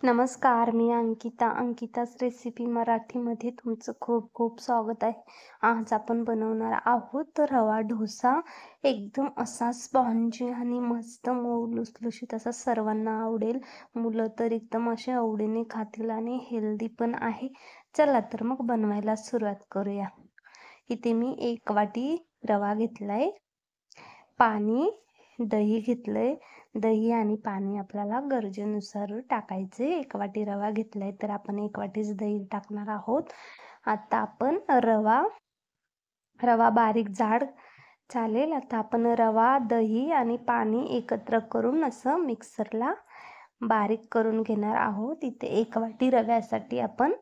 नमस्कार, मी अंकिताच रेसिपी मराठीमध्ये तुमचं खूप खूप स्वागत आहे. आज आपण बनवणार आहोत रवा डोसा. एकदम असा स्पॉन्जी आणि मस्त मऊ लुसलुशीत असा सर्वांना आवडेल. मुलं तर एकदम असे आवडीने खातील आणि हेल्दी पण आहे. चला तर मग बनवायला सुरुवात करूया. इथे मी 1 वाटी रवा घेतलाय, पाणी, दही घेतलंय. दही आणि पाणी आपल्याला गरजेनुसार टाकायचे. 1 वाटी रवा घेतलाय तर आपण 1 वाटीच दही टाकणार आहोत. आता आपण रवा बारीक जाड चालेल. आता आपण रवा, दही आणि पाणी एकत्र करून असं मिक्सरला बारीक करून घेणार आहोत. इथे 1 वाटी रव्यासाठी आपण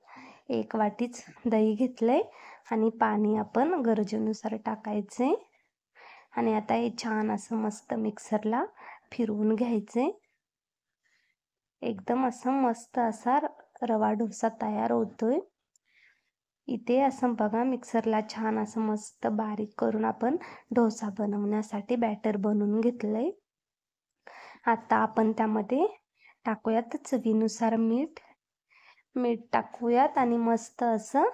1 वाटीच दही घेतलंय आणि पाणी आपण गरजेनुसार टाकायचे. आणि आता हे छान असं मस्त मिक्सरला फिरवून घ्यायचे. एकदम असं मस्त असा रवा डोसा तयार होतोय. इथे असं बघा मिक्सरला छान असं मस्त बारीक करून आपण डोसा बनवण्यासाठी बॅटर बनवून घेतलंय. आता आपण त्यामध्ये टाकूयात चवीनुसार मीठ टाकूयात आणि मस्त असं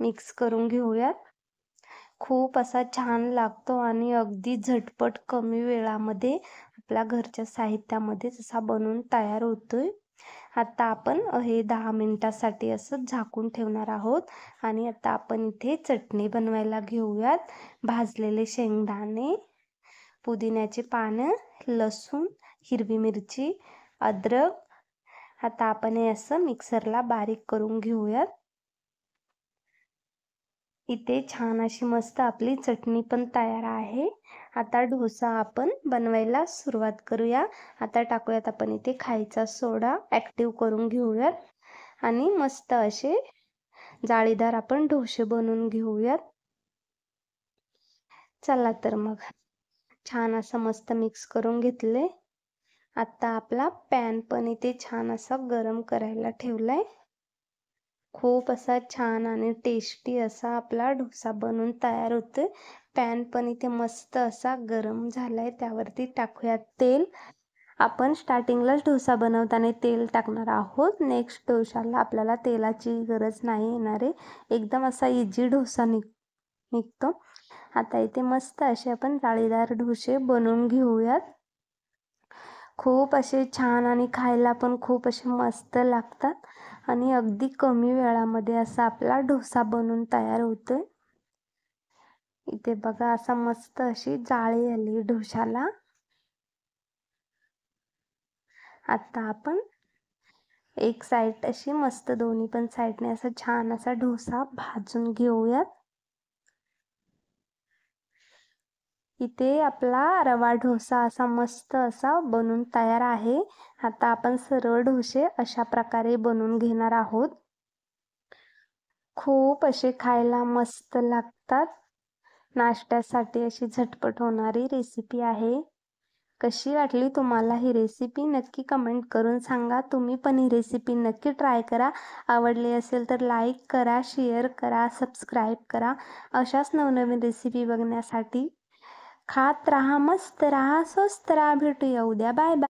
मिक्स करून घेऊयात. खूप असा छान लागतो आणि अगदी झटपट कमी वेळामध्ये आपल्या घरच्या साहित्यामध्येच असा बनवून तयार होतोय. आता आपण हे 10 मिनिटासाठी असं झाकून ठेवणार आहोत. आणि आता आपण इथे चटणी बनवायला घेऊयात. भाजलेले शेंगदाणे, पुदिन्याचे पानं, लसूण, हिरवी मिरची, अद्रक. आता आपण हे असं मिक्सरला बारीक करून घेऊयात. इथे छान अशी मस्त आपली चटणी पण तयार आहे. आता डोसा आपण बनवायला सुरुवात करूया. आता टाकूयात आपण इथे खायचा सोडा, ॲक्टिव्ह करून घेऊयात आणि मस्त असे जाळीदार आपण डोसे बनवून घेऊयात. चला तर मग छान असं मस्त मिक्स करून घेतले. आता आपला पॅन पण इथे छान असा गरम करायला ठेवलाय. खूप असा छान आणि टेस्टी असा आपला डोसा बनून तयार होतोय. पॅन पण इथे मस्त असा गरम झालाय. त्यावरती टाकूयात तेल. आपण स्टार्टिंगलाच डोसा बनवताना तेल टाकणार आहोत. नेक्स्ट डोशाला आपल्याला तेलाची गरज नाही येणार आहे. एकदम असा इझी डोसा निघतो. आता इथे मस्त असे आपण जाळीदार डोसे बनवून घेऊयात. खूप असे छान आणि खायला पण खूप असे मस्त लागतात आणि अगदी कमी वेळामध्ये असा आपला डोसा बनून तयार होतोय. इथे बघा असा मस्त अशी जाळी आली डोशाला. आता आपण एक साईड अशी मस्त दोन्ही पण साईडने असा छान असा डोसा भाजून घेऊयात. इथे आपला रवा डोसा असा मस्त असा बनून तयार आहे. आता आपण सरळ डोसे अशा प्रकारे बनवून घेणार आहोत. खूप असे खायला मस्त लागतात. नाश्त्यासाठी अशी झटपट होणारी रेसिपी आहे. कशी वाटली तुम्हाला ही रेसिपी नक्की कमेंट करून सांगा. तुम्ही पण ही रेसिपी नक्की ट्राय करा. आवडली असेल तर लाईक करा, शेअर करा, सबस्क्राईब करा. अशाच नवनवीन रेसिपी बघण्यासाठी खात राहा, मस्त राहा, स्वस्त राहा. भेटूया उद्या. Bye bye.